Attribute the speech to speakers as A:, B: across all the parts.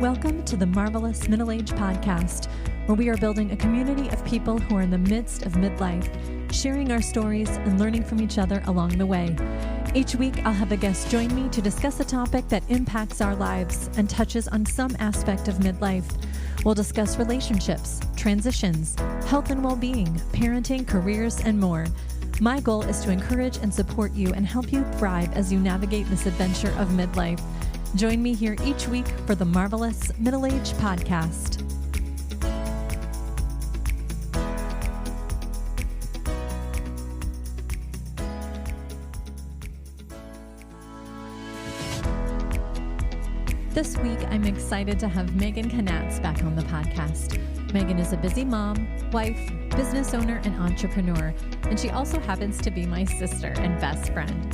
A: Welcome to the Marvelous Middle Age Podcast, where we are building a community of people who are in the midst of midlife, sharing our stories and learning from each other along the way. Each week, I'll have a guest join me to discuss a topic that impacts our lives and touches on some aspect of midlife. We'll discuss relationships, transitions, health and well-being, parenting, careers, and more. My goal is to encourage and support you and help you thrive as you navigate this adventure of midlife. Join me here each week for the Marvelous Middle Age Podcast. This week, I'm excited to have Megan Knatz back on the podcast. Megan is a busy mom, wife, business owner, and entrepreneur, and she also happens to be my sister and best friend.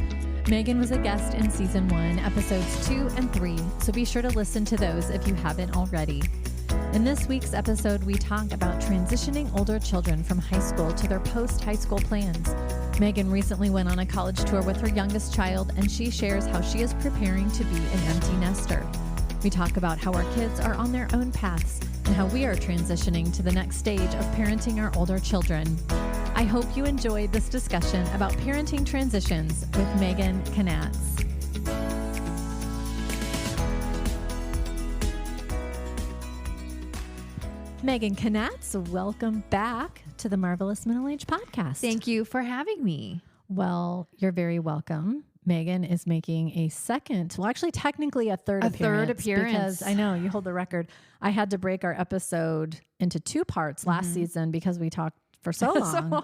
A: Megan was a guest in Season 1, Episodes 2 and 3, so be sure to listen to those if you haven't already. In this week's episode, we talk about transitioning older children from high school to their post-high school plans. Megan recently went on a college tour with her youngest child, and she shares how she is preparing to be an empty nester. We talk about how our kids are on their own paths and how we are transitioning to the next stage of parenting our older children. I hope you enjoyed this discussion about parenting transitions with Megan Knatz. Megan Knatz, welcome back to the Marvelous Middle Age Podcast.
B: Thank you for having me.
A: Well, you're very welcome. Megan is making a second, well, actually technically a third appearance. Because I know you hold the record. I had to break our episode into two parts last season because we talked for so long,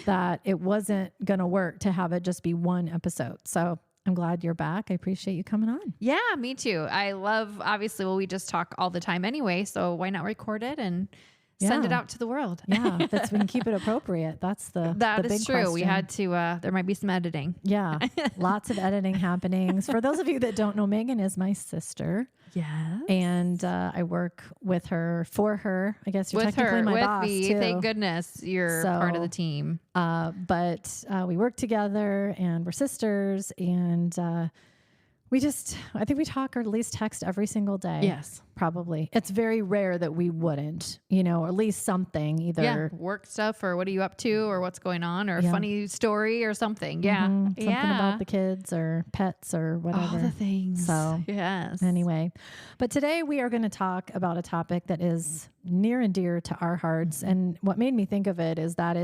A: that it wasn't going to work to have it just be one episode. So I'm glad you're back. I appreciate you coming on.
B: Yeah, me too. I love, obviously, well, we just talk all the time anyway, so why not record it and send it out to the world?
A: Yeah, we can keep it appropriate. That's the
B: That
A: the
B: is
A: big
B: true.
A: question.
B: We had to, there might be some editing.
A: Yeah, lots of editing happenings. For those of you that don't know, Megan is my sister.
B: Yeah.
A: And I work with her, for her. I guess you're technically my boss
B: me.
A: too.
B: Thank goodness you're part of the team.
A: But we work together and we're sisters, and I think we talk or at least text every single day.
B: Yes.
A: Probably. It's very rare that we wouldn't, or at least something, either
B: work stuff or what are you up to or what's going on or a funny story or something. Yeah.
A: Something about the kids or pets or whatever.
B: All the things.
A: So
B: yes.
A: Anyway, but today we are going to talk about a topic that is near and dear to our hearts. And what made me think of it is that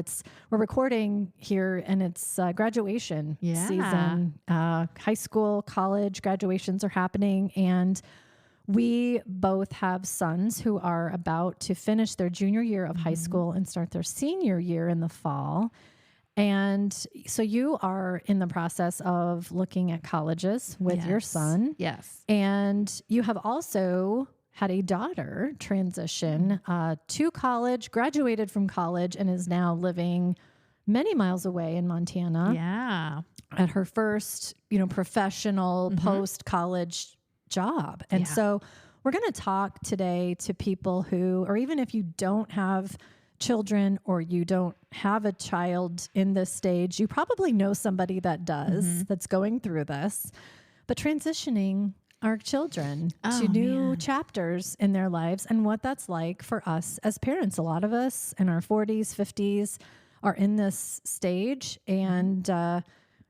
A: we're recording here and it's graduation season. High school, college graduations are happening, and we both have sons who are about to finish their junior year of high school and start their senior year in the fall. And so you are in the process of looking at colleges with your son.
B: Yes.
A: And you have also had a daughter transition to college, graduated from college, and is now living many miles away in Montana.
B: Yeah.
A: At her first, professional post-college job. And so we're going to talk today to people who, or even if you don't have children or you don't have a child in this stage, you probably know somebody that does, that's going through this, but transitioning our children to new chapters in their lives and what that's like for us as parents. A lot of us in our 40s, 50s are in this stage, and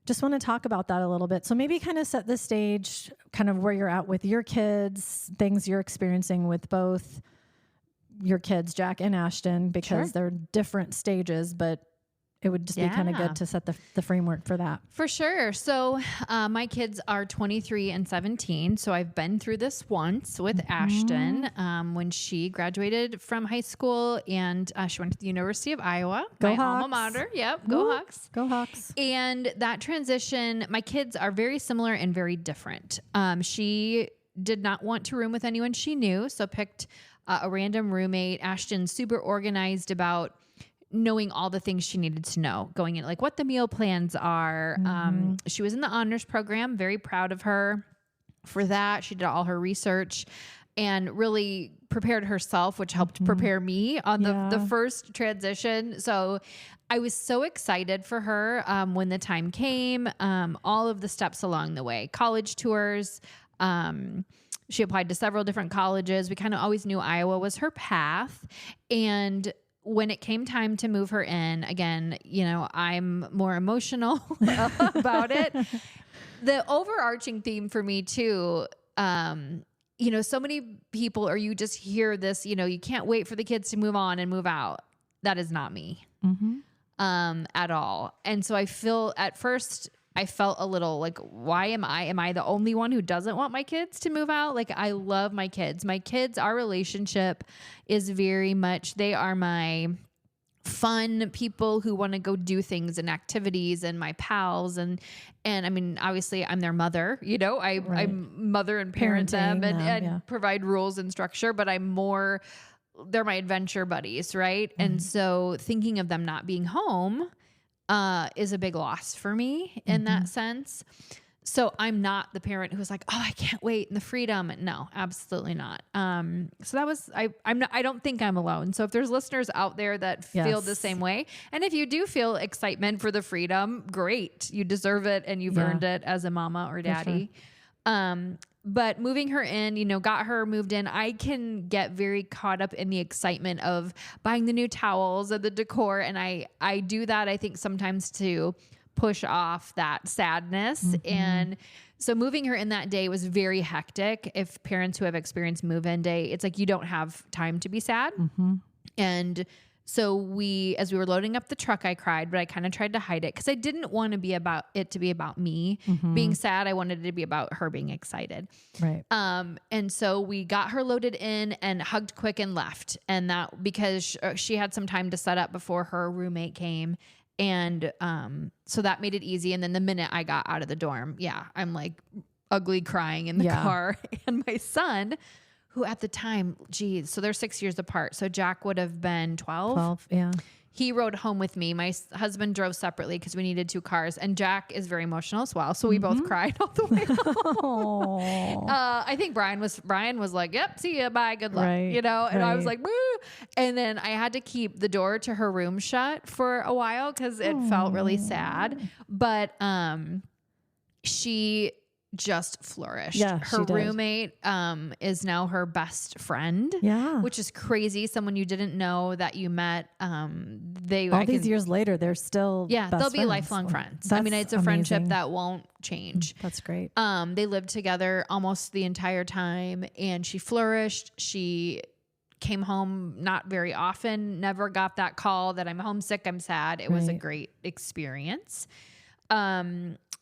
A: just want to talk about that a little bit. So maybe kind of set the stage, kind of where you're at with your kids, things you're experiencing with both your kids, Jack and Ashton, because they're different stages, but it would just be kind of good to set the framework for that.
B: For sure. So my kids are 23 and 17. So I've been through this once with Ashton when she graduated from high school, and she went to the University of Iowa, my alma mater. Yep. Go Hawks.
A: Go Hawks.
B: And that transition, my kids are very similar and very different. She did not want to room with anyone she knew, so picked a random roommate. Ashton's super organized about knowing all the things she needed to know going in, like what the meal plans are. She was in the honors program, very proud of her for that. She did all her research and really prepared herself, which helped prepare me on the first transition. So I was so excited for her when the time came, all of the steps along the way, college tours, She applied to several different colleges. We kind of always knew Iowa was her path. And when it came time to move her in, again, you know, I'm more emotional about it. The overarching theme for me too, you know, so many people, or you just hear this, you know, you can't wait for the kids to move on and move out. That is not me at all. And so I feel at first I felt a little like, why am I the only one who doesn't want my kids to move out? Like, I love my kids. My kids, our relationship is very much, they are my fun people who want to go do things and activities, and my pals. And I mean, obviously I'm their mother, you know, I mother and parent them and provide rules and structure, but they're my adventure buddies. Right. And so thinking of them not being home, is a big loss for me in that sense. So I'm not the parent who's like, oh, I can't wait, and the freedom. No, absolutely not. So that was, I don't think I'm alone. So if there's listeners out there that feel the same way, and if you do feel excitement for the freedom, great, you deserve it and you've earned it as a mama or daddy. Sure. But moving her in, you know, got her moved in, I can get very caught up in the excitement of buying the new towels or the decor. And I do that, I think, sometimes to push off that sadness. And so moving her in that day was very hectic. If parents who have experienced move-in day, it's like you don't have time to be sad. And so as we were loading up the truck, I cried, but I kind of tried to hide it because I didn't want to be about me being sad. I wanted it to be about her being excited.
A: Right.
B: And so we got her loaded in and hugged quick and left. And that because she had some time to set up before her roommate came. And so that made it easy. And then the minute I got out of the dorm, I'm like ugly crying in the car. And my son, who at the time, so they're 6 years apart. So Jack would have been 12. He rode home with me. My husband drove separately because we needed 2 cars. And Jack is very emotional as well. So we both cried all the way home. I think Brian was like, yep, see ya, bye, good luck. Right, you know? And I was like, woo. And then I had to keep the door to her room shut for a while because it felt really sad. But she just flourished. Her roommate is now her best friend. Which is crazy. Someone you didn't know that you met. These years later, they're still they'll be lifelong friends. I mean, it's a friendship that won't change.
A: That's great.
B: They lived together almost the entire time, and she flourished. She came home not very often, never got that call that I'm homesick, I'm sad. It was a great experience.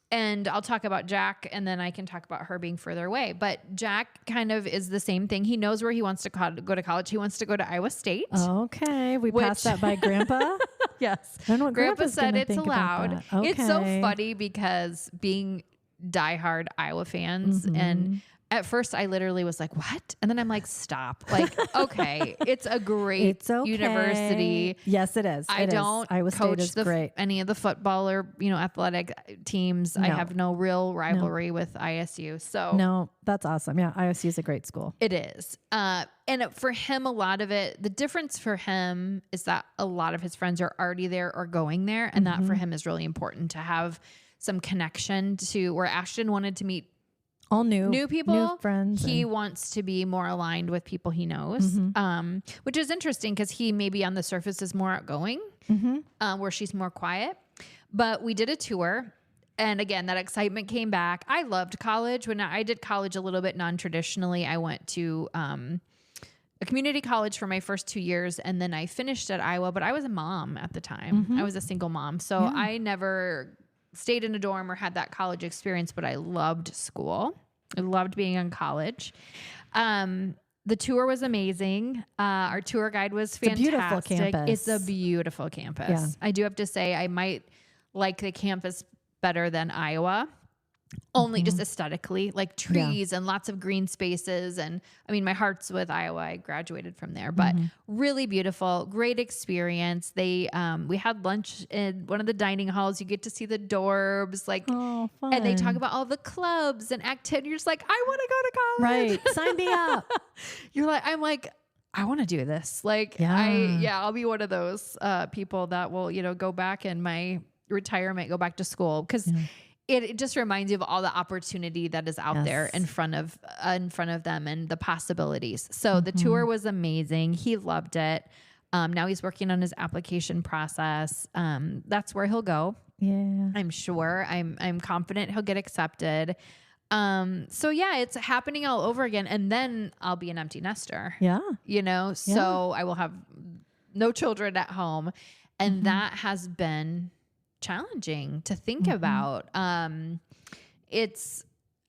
B: And I'll talk about Jack, and then I can talk about her being further away. But Jack kind of is the same thing. He knows where he wants to go to college. He wants to go to Iowa State.
A: Okay. We passed that by Grandpa.
B: Yes. Grandpa said it's allowed. Okay. It's so funny because being diehard Iowa fans, and at first I literally was like, what? And then I'm like, stop. Like, okay, it's a great university.
A: Yes, it is.
B: Iowa State is great. Any of the football or, athletic teams. No. I have no real rivalry with ISU. So
A: no, that's awesome. Yeah. ISU is a great school.
B: It is. And for him, a lot of it, the difference for him is that a lot of his friends are already there or going there. And that for him is really important to have some connection to where Ashton wanted to meet
A: all new
B: people,
A: new friends.
B: He wants to be more aligned with people he knows, which is interesting because he maybe on the surface is more outgoing, where she's more quiet. But we did a tour, and again, that excitement came back. I loved college. When I did college a little bit non-traditionally, I went to a community college for my first 2 years, and then I finished at Iowa. But I was a mom at the time. I was a single mom, so I never stayed in a dorm or had that college experience, but I loved school. I loved being in college. The tour was amazing. Our tour guide was fantastic.
A: It's a beautiful campus.
B: It's a beautiful campus. Yeah. I do have to say I might like the campus better than Iowa. Only just aesthetically, like trees and lots of green spaces. And I mean, my heart's with Iowa. I graduated from there, but really beautiful, great experience. We had lunch in one of the dining halls. You get to see the dorms, and they talk about all the clubs and activities. You're just like, I want to go to college.
A: Right. Sign me up.
B: I'm like, I want to do this. I'll be one of those people that will, go back in my retirement, go back to school. Because it just reminds you of all the opportunity that is out there in front of them and the possibilities. So the tour was amazing. He loved it. Now he's working on his application process. That's where he'll go.
A: Yeah.
B: I'm sure. I'm confident he'll get accepted. So yeah, it's happening all over again. And then I'll be an empty nester.
A: Yeah.
B: You know, so I will have no children at home. And that has been challenging to think about. It's,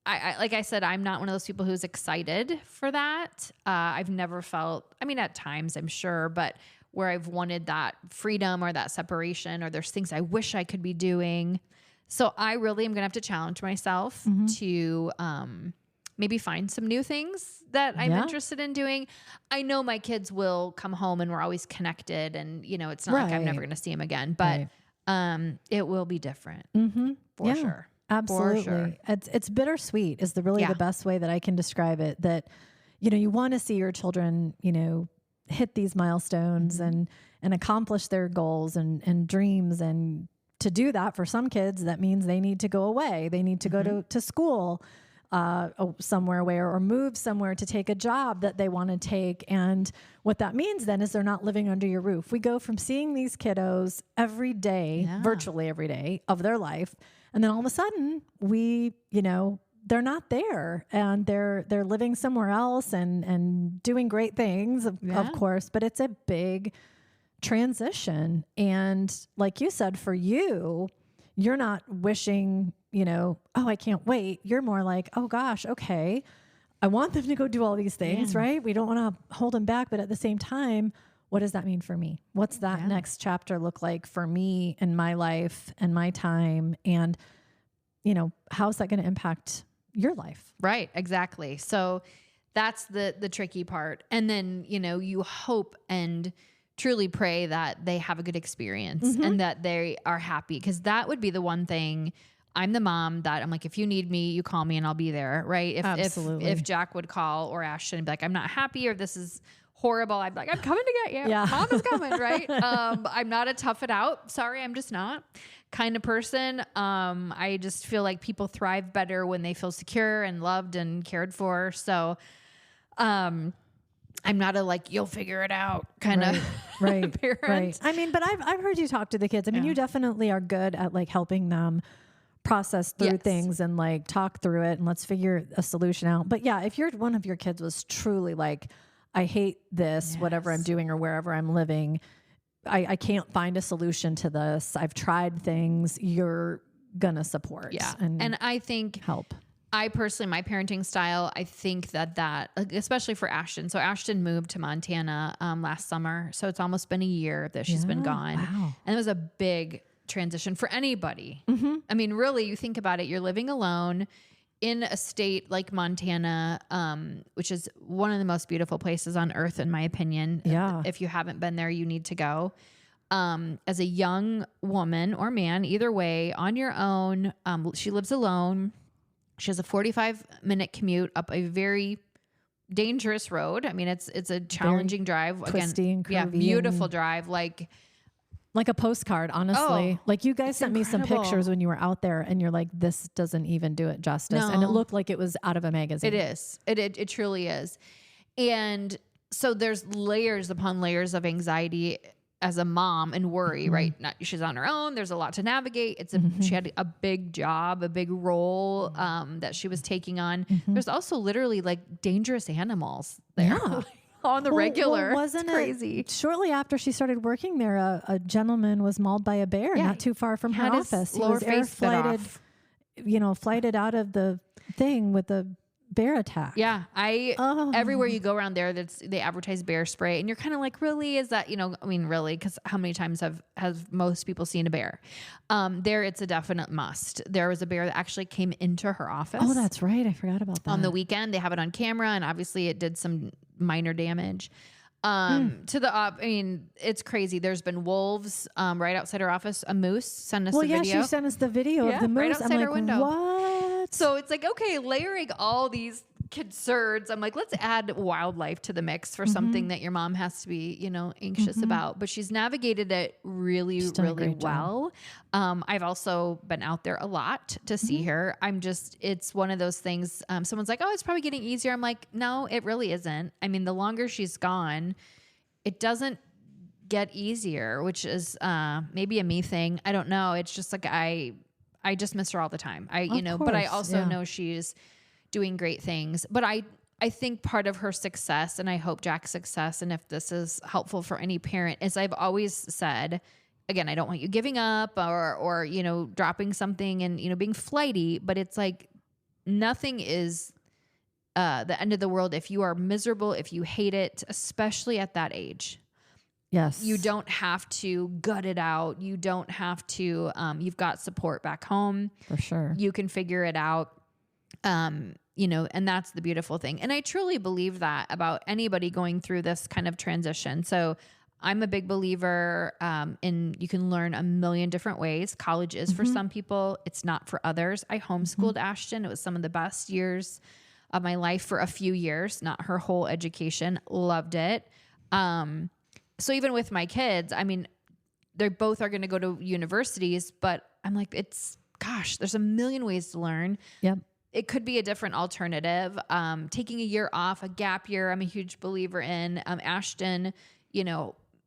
B: like I said, I'm not one of those people who's excited for that. I've never felt, I mean, at times I'm sure, but where I've wanted that freedom or that separation, or there's things I wish I could be doing. So I really am going to have to challenge myself to, maybe find some new things that I'm interested in doing. I know my kids will come home and we're always connected, and you know, it's not like I'm never going to see them again, but it will be different for sure.
A: Absolutely.
B: For sure.
A: It's bittersweet is really the best way that I can describe it, that, you know, you want to see your children, you know, hit these milestones and accomplish their goals and dreams. And to do that for some kids, that means they need to go away. They need to go to school somewhere or move somewhere to take a job that they want to take. And what that means then is they're not living under your roof. We go from seeing these kiddos every day, virtually every day of their life. And then all of a sudden they're not there, and they're living somewhere else and doing great things, of course, but it's a big transition. And like you said, for you, you're not wishing, you know, oh, I can't wait. You're more like, oh gosh, okay, I want them to go do all these things, right? We don't want to hold them back, but at the same time, what does that mean for me? What's that next chapter look like for me and my life and my time? And, you know, how's that going to impact your life?
B: Right. Exactly. So that's the tricky part. And then, you know, you hope and truly pray that they have a good experience and that they are happy. 'Cause that would be the one thing. I'm the mom that I'm like, if you need me, you call me and I'll be there. Right. If Jack would call, or Ashton and be like, I'm not happy, or this is horrible, I'd be like, I'm coming to get you. Yeah. Mom is coming. Right. I'm not a tough it out. Sorry. I'm just not kind of person. I just feel like people thrive better when they feel secure and loved and cared for. So, I'm not a like, you'll figure it out kind of parent.
A: Right. I mean, but I've heard you talk to the kids. I mean, you definitely are good at like helping them process through things and like talk through it and let's figure a solution out. But yeah, if one of your kids was truly like, I hate this, whatever I'm doing or wherever I'm living, I can't find a solution to this. I've tried things. You're gonna support.
B: Yeah. And I think
A: help.
B: I personally, my parenting style, I think that especially for Ashton. So Ashton moved to Montana last summer. So it's almost been a year that she's been gone.
A: Wow.
B: And it was a big transition for anybody. I mean, really, you think about it, you're living alone in a state like Montana, which is one of the most beautiful places on earth, in my opinion.
A: Yeah.
B: If you haven't been there, you need to go. As a young woman or man, either way, on your own, she lives alone. She has a 45-minute commute up a very dangerous road. I mean, it's a challenging drive.
A: Twisty and curvy,
B: beautiful drive. Like
A: a postcard, honestly. Like you guys sent me some
B: incredible.
A: pictures when you were out there and you're like, this doesn't even do it justice. And it looked like it was out of a magazine.
B: It is. It truly is. And so there's layers upon layers of anxiety as a mom and worry, right? She's on her own. There's a lot to navigate. She had a big job, a big role that she was taking on. There's also literally like dangerous animals there on the regular.
A: Wasn't
B: it's crazy.
A: Shortly after she started working there, a gentleman was mauled by a bear not too far from her office. He was air flighted, flighted out of the thing with the bear attack.
B: Yeah. Everywhere you go around there, they advertise bear spray, and you're kind of like, really? Is that, I mean, really? Because how many times have most people seen a bear? There, it's a definite must. There was a bear that actually came into her office.
A: Oh, that's right. I forgot about that.
B: On the weekend, they have it on camera, and obviously it did some minor damage. I mean, it's crazy. There's been wolves right outside her office. A moose sent us a video.
A: She sent us the video of the moose.
B: Right outside
A: I'm like,
B: her window.
A: what?
B: So it's like, okay, layering all these concerns. I'm like, let's add wildlife to the mix for something that your mom has to be, anxious about. But she's navigated it really, really well. I've also been out there a lot to see her. It's one of those things. Someone's like, oh, it's probably getting easier. I'm like, no, it really isn't. I mean, the longer she's gone, it doesn't get easier, which is maybe a me thing. I don't know. It's just like, I just miss her all the time. But I also know she's doing great things. But I think part of her success, and I hope Jack's success, and if this is helpful for any parent, is I've always said, again, I don't want you giving up or dropping something and, being flighty, but it's like nothing is the end of the world if you are miserable, if you hate it, especially at that age.
A: Yes.
B: You don't have to gut it out. You don't have to, you've got support back home.
A: For sure.
B: You can figure it out. And that's the beautiful thing. And I truly believe that about anybody going through this kind of transition. So I'm a big believer in you can learn a million different ways. College is for some people. It's not for others. I homeschooled Ashton. It was some of the best years of my life for a few years, not her whole education. Loved it. So even with my kids, I mean, they both are going to go to universities, but I'm like, there's a million ways to learn.
A: Yep.
B: It could be a different alternative. Taking a year off, a gap year, I'm a huge believer in. Ashton,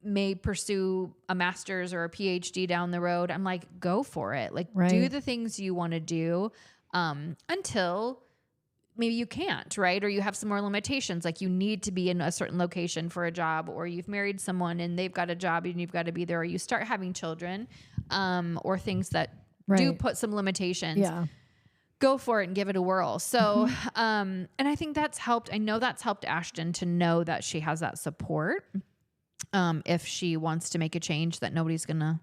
B: may pursue a master's or a PhD down the road. I'm like, go for it. Like, do the things you want to do until maybe you can't, right? Or you have some more limitations. Like you need to be in a certain location for a job, or you've married someone and they've got a job and you've got to be there, or you start having children or things that do put some limitations.
A: Yeah.
B: Go for it and give it a whirl. So, and I think that's helped. I know that's helped Ashton to know that she has that support. If she wants to make a change, that nobody's going to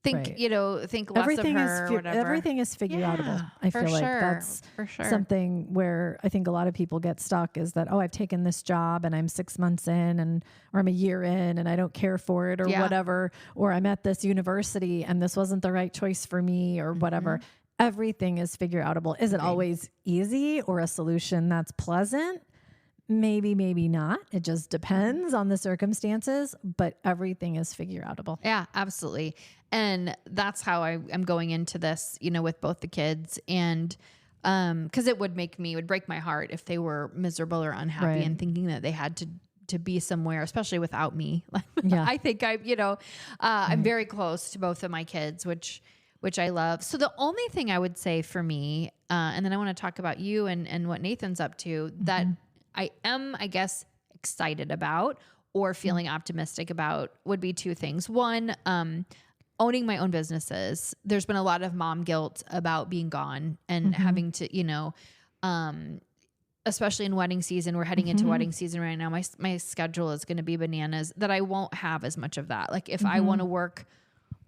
B: think, think less
A: everything
B: of her or whatever.
A: Everything is figure outable. I feel like that's something where I think a lot of people get stuck is that, I've taken this job and I'm 6 months in or I'm a year in and I don't care for it or whatever, or I'm at this university and this wasn't the right choice for me or whatever. Everything is figure outable. Is it always easy or a solution that's pleasant? Maybe, maybe not. It just depends on the circumstances, but everything is figure outable.
B: Yeah, absolutely. And that's how I'm going into this, with both the kids. And because it would break my heart if they were miserable or unhappy and thinking that they had to be somewhere, especially without me. I think I'm very close to both of my kids, which I love. So the only thing I would say for me, and then I want to talk about you and what Nathan's up to, that I am, I guess, excited about or feeling optimistic about would be two things. One, owning my own businesses. There's been a lot of mom guilt about being gone and having to, especially in wedding season. We're heading into wedding season right now. My schedule is going to be bananas, that I won't have as much of that. Like if I want to work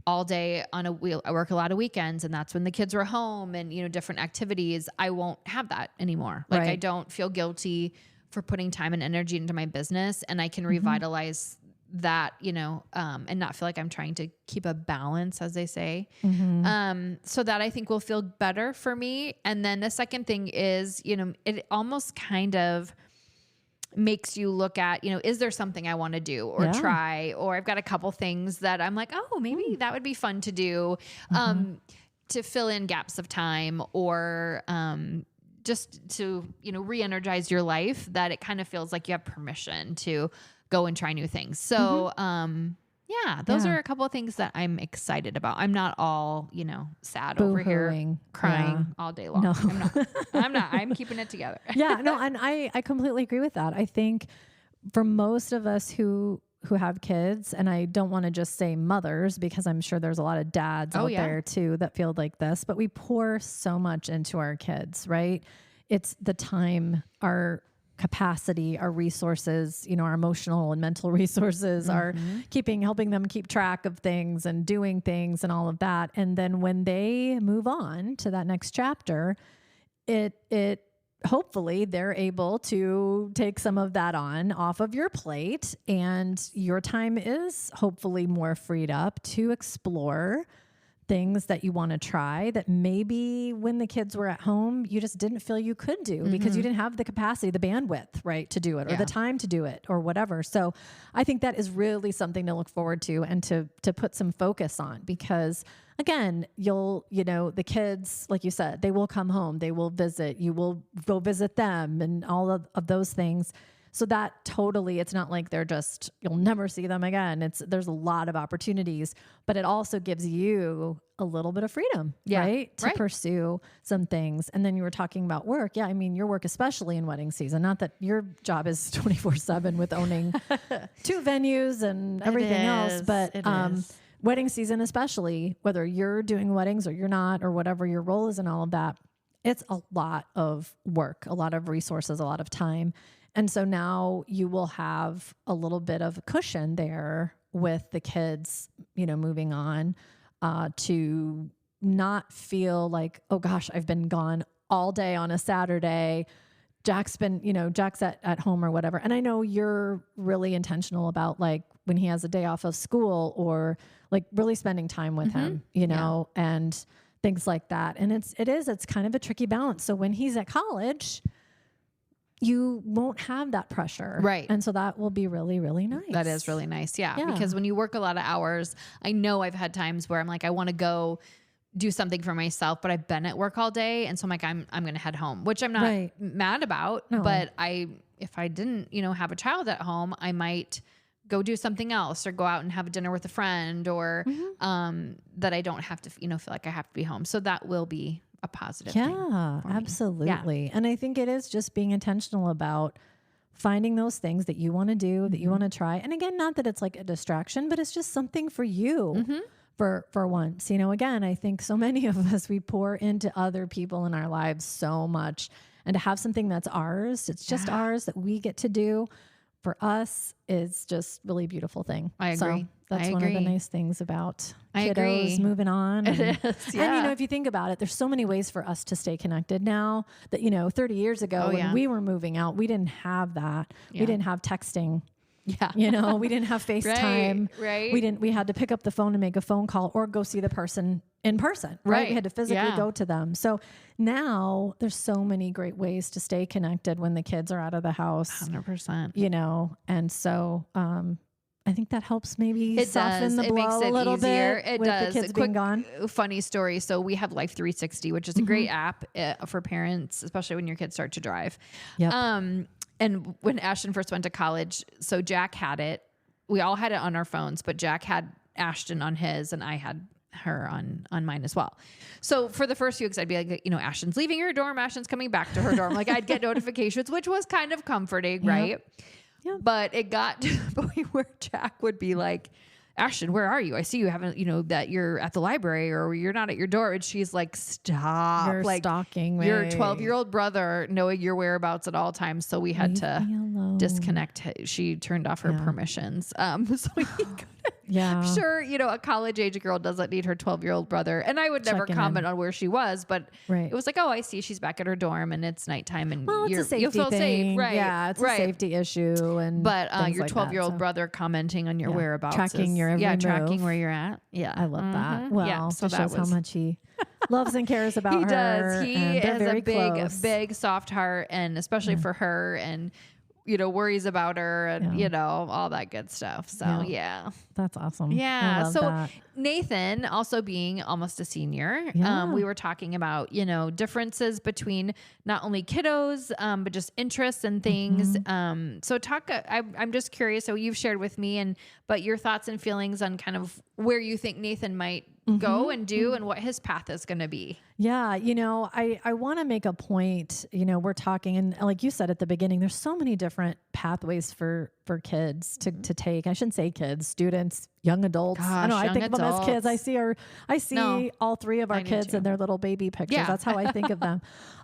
B: all day on I work a lot of weekends, and that's when the kids were home and, different activities, I won't have that anymore. Like I don't feel guilty for putting time and energy into my business, and I can revitalize that, and not feel like I'm trying to keep a balance, as they say. So that I think will feel better for me. And then the second thing is, it almost kind of makes you look at, is there something I want to do or try, or I've got a couple things that I'm like, maybe that would be fun to do, to fill in gaps of time, or, just to, re-energize your life, that it kind of feels like you have permission to go and try new things. So, those are a couple of things that I'm excited about. I'm not all, sad over here crying all day long. No. I'm not. I'm keeping it together.
A: And I completely agree with that. I think for most of us who have kids, and I don't want to just say mothers, because I'm sure there's a lot of dads out there too that feel like this, but we pour so much into our kids, right? It's the time, our capacity, our resources, our emotional and mental resources are helping them keep track of things and doing things and all of that. And then when they move on to that next chapter, it hopefully they're able to take some of that off of your plate, and your time is hopefully more freed up to explore things that you want to try that maybe when the kids were at home, you just didn't feel you could do because you didn't have the capacity, the bandwidth, right, to do it or the time to do it or whatever. So I think that is really something to look forward to and to put some focus on, because again, the kids, like you said, they will come home, they will visit, you will go visit them and all of those things. So that totally, it's not like you'll never see them again. There's a lot of opportunities, but it also gives you a little bit of freedom, right? To pursue some things. And then you were talking about work. Yeah. I mean, your work, especially in wedding season, not that your job is 24/7 with owning 2 venues and everything else, but, wedding season, especially whether you're doing weddings or you're not, or whatever your role is in all of that, it's a lot of work, a lot of resources, a lot of time. And so now you will have a little bit of a cushion there with the kids, moving on, to not feel like, oh gosh, I've been gone all day on a Saturday. Jack's at home or whatever. And I know you're really intentional about like when he has a day off of school or like really spending time with him, and things like that. And it's kind of a tricky balance. So when he's at college, you won't have that pressure.
B: Right.
A: And so that will be really, really nice.
B: That is really nice. Yeah. Because when you work a lot of hours, I know I've had times where I'm like, I want to go do something for myself, but I've been at work all day. And so I'm like, I'm going to head home, which I'm not mad about, but if I didn't, have a child at home, I might go do something else or go out and have dinner with a friend or, that I don't have to, feel like I have to be home. So that will be a positive thing.
A: Yeah, absolutely. Yeah. And I think it is just being intentional about finding those things that you want to do, that you want to try. And again, not that it's like a distraction, but it's just something for you for once. Again, I think so many of us, we pour into other people in our lives so much, and to have something that's ours, it's just ours that we get to do for us is just really beautiful thing.
B: I agree.
A: So that's one of the nice things about kiddos moving on. And,
B: it is, yeah.
A: And, if you think about it, there's so many ways for us to stay connected now that, 30 years ago when we were moving out, we didn't have that. Yeah. We didn't have texting. Yeah. We didn't have FaceTime.
B: Right.
A: We had to pick up the phone and make a phone call or go see the person in person. Right. We had to physically go to them. So now there's so many great ways to stay connected when the kids are out of the house.
B: 100%.
A: And so, I think that helps maybe soften the blow
B: makes it
A: a little
B: easier.
A: bit
B: It
A: with
B: does.
A: the kids being gone.
B: Funny story. So we have Life 360, which is a great app for parents, especially when your kids start to drive.
A: Yep.
B: And when Ashton first went to college, so Jack had it. We all had it on our phones, but Jack had Ashton on his and I had her on mine as well. So for the first few weeks, I'd be like, Ashton's leaving her dorm. Ashton's coming back to her dorm. Like I'd get notifications, which was kind of comforting, right? Yeah. But it got to the point where Jack would be like, Ashton, where are you? I see you haven't, that you're at the library or you're not at your door. And she's like, stop.
A: You're stalking me.
B: Your 12-year-old brother knowing your whereabouts at all times. So we had to disconnect. She turned off her permissions. So he could I'm sure, a college age girl doesn't need her 12-year-old brother. And I would never comment on where she was, but it was like, oh, I see she's back at her dorm and it's nighttime and
A: you feel safe. Right. Yeah, it's a safety issue.
B: But your 12-year-old brother commenting on your whereabouts.
A: Tracking your every move.
B: Tracking where you're at. Yeah.
A: I love that. Well, so that shows how much he loves and cares about her.
B: He does. He has a
A: close.
B: big soft heart, and especially for her, and worries about her and, all that good stuff. So,
A: That's awesome.
B: Yeah. So
A: that.
B: Nathan, also being almost a senior, we were talking about, differences between not only kiddos, but just interests and things. So I'm just curious. So you've shared with me but your thoughts and feelings on kind of where you think Nathan might go and do and what his path is going to be.
A: Yeah. I want to make a point, we're talking, and like you said at the beginning, there's so many different pathways for kids to take. I shouldn't say kids, students, young adults.
B: Gosh,
A: I think of them as kids. I see all three of our kids in their little baby pictures. Yeah. That's how I think of them.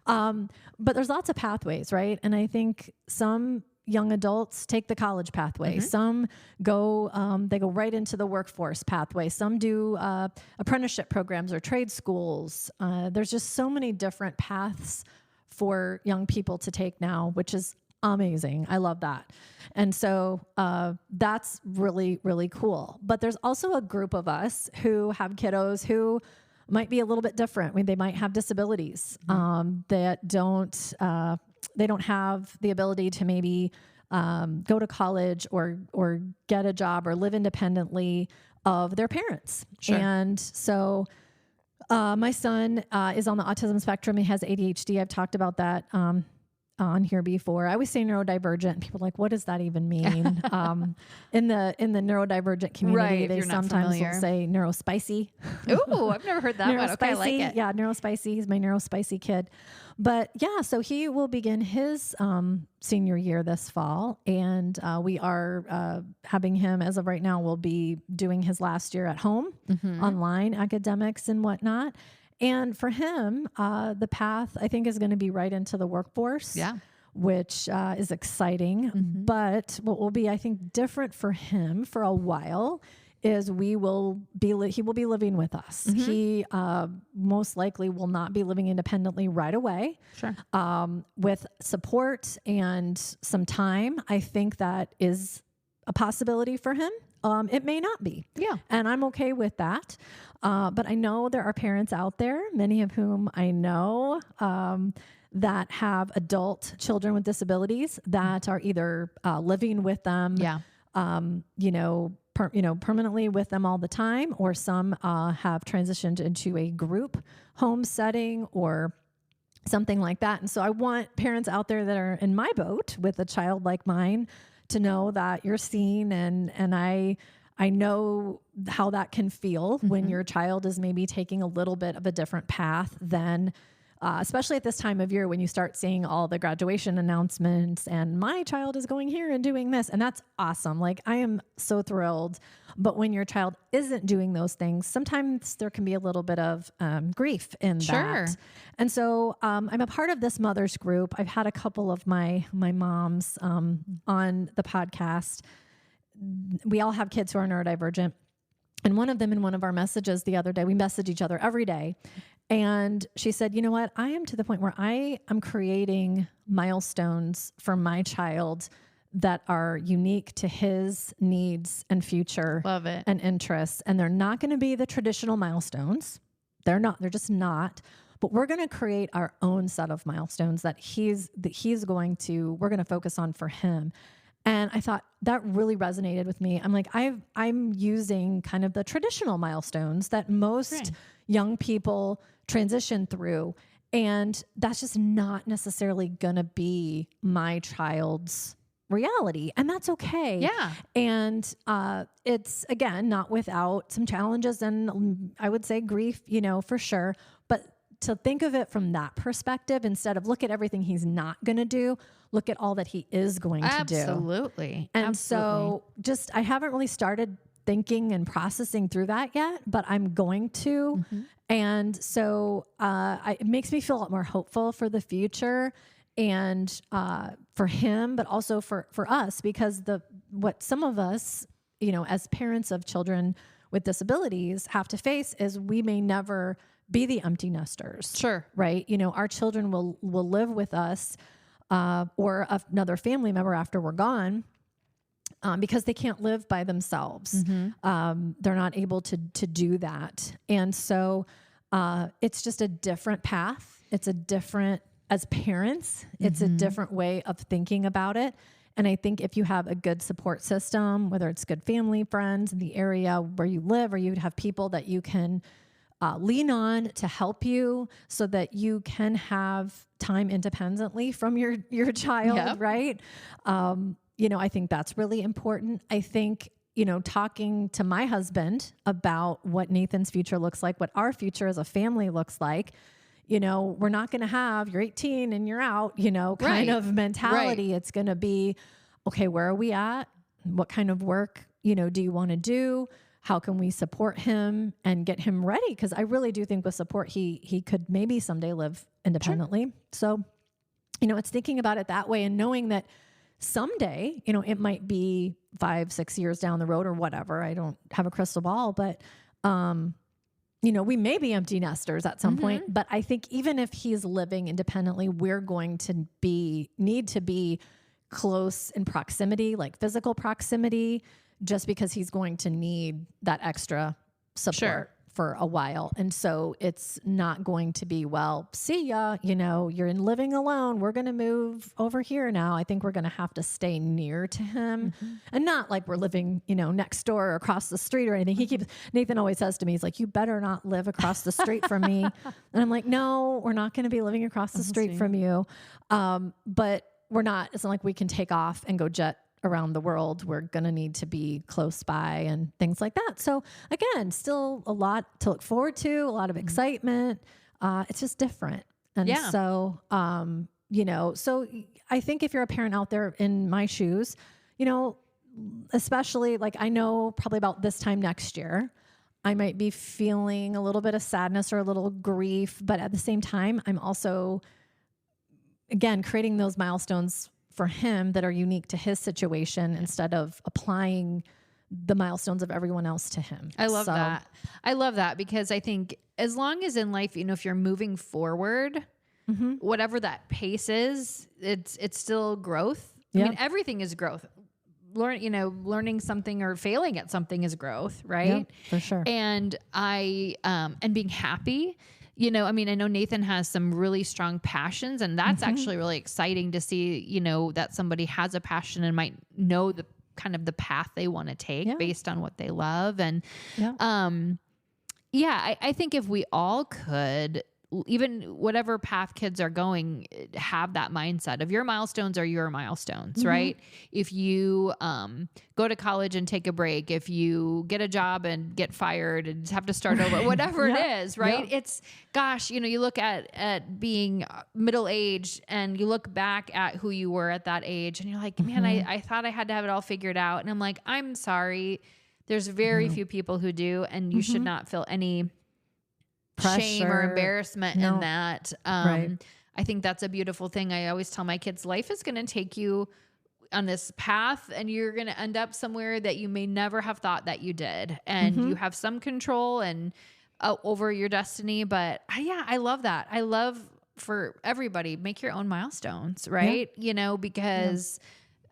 A: But there's lots of pathways, right? And I think some young adults take the college pathway. Some go, they go right into the workforce pathway. Some do apprenticeship programs or trade schools. There's just so many different paths for young people to take now, which is amazing. I love that. And so that's really, really cool. But there's also a group of us who have kiddos who might be a little bit different. I mean, they might have disabilities that they don't have the ability to maybe go to college or get a job or live independently of their parents.
B: Sure.
A: And so my son is on the autism spectrum. He has ADHD. I've talked about that on here before. I always say neurodivergent. People are like, what does that even mean? In the neurodivergent community, they sometimes will say neurospicy.
B: Ooh, I've never heard that one. Okay, I like it.
A: Yeah, neurospicy. He's my neurospicy kid. But yeah, so he will begin his senior year this fall, and we are having him, as of right now, will be doing his last year at home, online academics and whatnot. And for him, the path, I think, is going to be right into the workforce, which is exciting. But what will be, I think, different for him for a while is he will be living with us. He most likely will not be living independently right away.
B: Sure.
A: With support and some time, I think that is a possibility for him. It may not be.
B: Yeah.
A: And I'm okay with that. But I know there are parents out there, many of whom I know, that have adult children with disabilities that are either living with them, permanently with them all the time, or some have transitioned into a group home setting or something like that. And so I want parents out there that are in my boat with a child like mine to know that you're seen, and I know how that can feel when your child is maybe taking a little bit of a different path than, especially at this time of year when you start seeing all the graduation announcements and my child is going here and doing this. And that's awesome. Like, I am so thrilled. But when your child isn't doing those things, sometimes there can be a little bit of grief in that. And so I'm a part of this mothers group. I've had a couple of my moms on the podcast. We all have kids who are neurodivergent. And one of them, in one of our messages the other day, we message each other every day. And she said, you know what? I am to the point where I am creating milestones for my child that are unique to his needs and future and interests. And they're not going to be the traditional milestones. They're just not. But we're going to create our own set of milestones that we're going to focus on for him. And I thought that really resonated with me. I'm like, I'm using kind of the traditional milestones that most young people transition through. And that's just not necessarily going to be my child's reality. And that's okay.
B: Yeah.
A: And it's, again, not without some challenges and I would say grief, for sure. But to think of it from that perspective, instead of look at everything he's not going to do, look at all that he is going to do.
B: Absolutely.
A: And so I haven't really started thinking and processing through that yet, but I'm going to. And so it makes me feel a lot more hopeful for the future and for him, but also for us, because what some of us, as parents of children with disabilities have to face is we may never be the empty nesters.
B: Sure.
A: Right? Our children will live with us or another family member after we're gone because they can't live by themselves. They're not able to do that. And so it's just a different path. It's a different, as parents, it's a different way of thinking about it. And I think if you have a good support system, whether it's good family, friends in the area where you live, or you'd have people that you can lean on to help you so that you can have time independently from your child, right? I think that's really important. I think, talking to my husband about what Nathan's future looks like, what our future as a family looks like, we're not going to have you're 18 and you're out, kind of mentality. It's going to be, okay, where are we at? What kind of work, do you want to do? How can we support him and get him ready? Because I really do think with support, he could maybe someday live independently. So, it's thinking about it that way and knowing that someday, it might be 5-6 years down the road or whatever. I don't have a crystal ball, but, we may be empty nesters at some point, but I think even if he's living independently, we're going to need to be close in proximity, like physical proximity, just because he's going to need that extra support for a while. And so it's not going to be, well, see ya, you're living alone. We're going to move over here now. I think we're going to have to stay near to him, and not like we're living, next door or across the street or anything. Nathan always says to me, he's like, you better not live across the street from me. And I'm like, no, we're not going to be living across the street from you. But we're not, it's not like we can take off and go jet around the world. We're going to need to be close by and things like that. So again, still a lot to look forward to, a lot of excitement. It's just different. And so, so I think if you're a parent out there in my shoes, especially like I know probably about this time next year, I might be feeling a little bit of sadness or a little grief, but at the same time, I'm also, again, creating those milestones for him that are unique to his situation instead of applying the milestones of everyone else to him.
B: I love that. I love that because I think as long as in life, if you're moving forward, whatever that pace is, it's still growth. I mean, everything is growth. Learning something or failing at something is growth, right?
A: Yeah, for sure.
B: And and being happy. I know Nathan has some really strong passions, and that's actually really exciting to see, that somebody has a passion and might know the kind of the path they want to take based on what they love. And, I think if we all could, even whatever path kids are going, have that mindset of your milestones are your milestones, right? If you go to college and take a break, if you get a job and get fired and have to start over, whatever it is, right? It's, gosh, you look at being middle-aged and you look back at who you were at that age and you're like, man, I thought I had to have it all figured out. And I'm like, I'm sorry. There's very few people who do, and you should not feel any pressure, shame or embarrassment in that. I think that's a beautiful thing. I always tell my kids, life is going to take you on this path and you're going to end up somewhere that you may never have thought that you did. And you have some control and over your destiny. But I love that. I love for everybody, make your own milestones, right? Because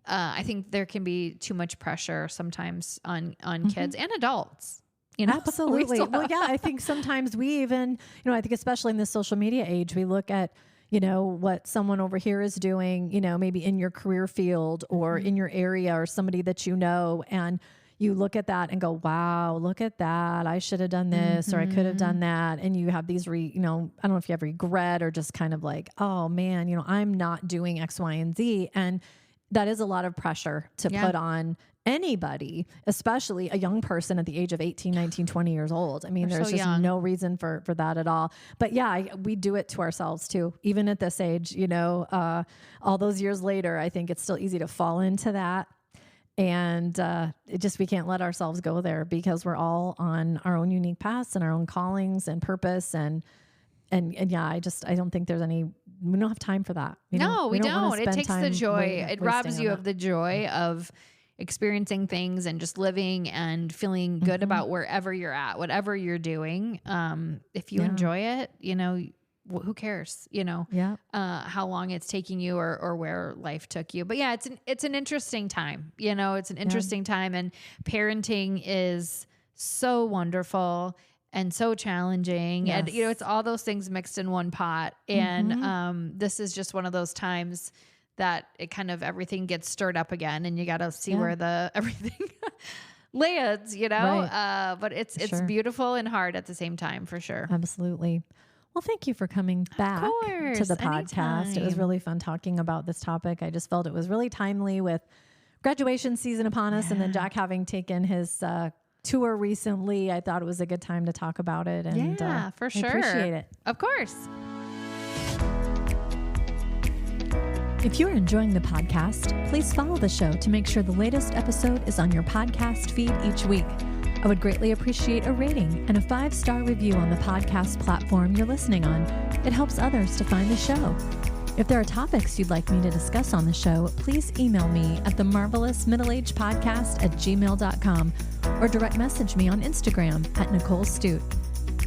B: I think there can be too much pressure sometimes on kids and adults.
A: Absolutely. Well, I think sometimes we even, I think especially in this social media age, we look at, what someone over here is doing, maybe in your career field or in your area or somebody that and you look at that and go, wow, look at that. I should have done this or I could have done that. And you have these, I don't know if you have regret or just kind of like, oh man, I'm not doing X, Y, and Z. And that is a lot of pressure to put on anybody, especially a young person at the age of 18, 19, 20 years old. I mean, there's just no reason for that at all. But we do it to ourselves too, even at this age, all those years later, I think it's still easy to fall into that. And we can't let ourselves go there because we're all on our own unique paths and our own callings and purpose. And I don't think there's we don't have time for that.
B: We don't. It takes the joy. It robs you of the joy of experiencing things and just living and feeling good about wherever you're at, whatever you're doing. If you enjoy it, who cares, how long it's taking you or where life took you. But it's an interesting time, it's an interesting time, and parenting is so wonderful and so challenging. And, it's all those things mixed in one pot. And, this is just one of those times that it kind of everything gets stirred up again, and you got to see where everything lands, but it's beautiful and hard at the same time, for sure.
A: Absolutely. Well, thank you for coming back to the podcast. Anytime. It was really fun talking about this topic. I just felt it was really timely with graduation season upon us, and then Jack having taken his tour recently. I thought it was a good time to talk about it. And
B: for sure.
A: I appreciate it.
B: Of course.
A: If you're enjoying the podcast, please follow the show to make sure the latest episode is on your podcast feed each week. I would greatly appreciate a rating and a 5-star review on the podcast platform you're listening on. It helps others to find the show. If there are topics you'd like me to discuss on the show, please email me at themarvelousmiddleagepodcast@gmail.com or direct message me on Instagram at Nicole Stute.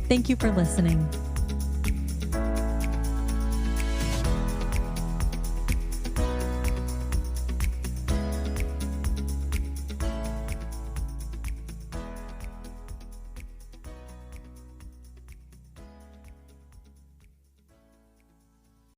A: Thank you for listening.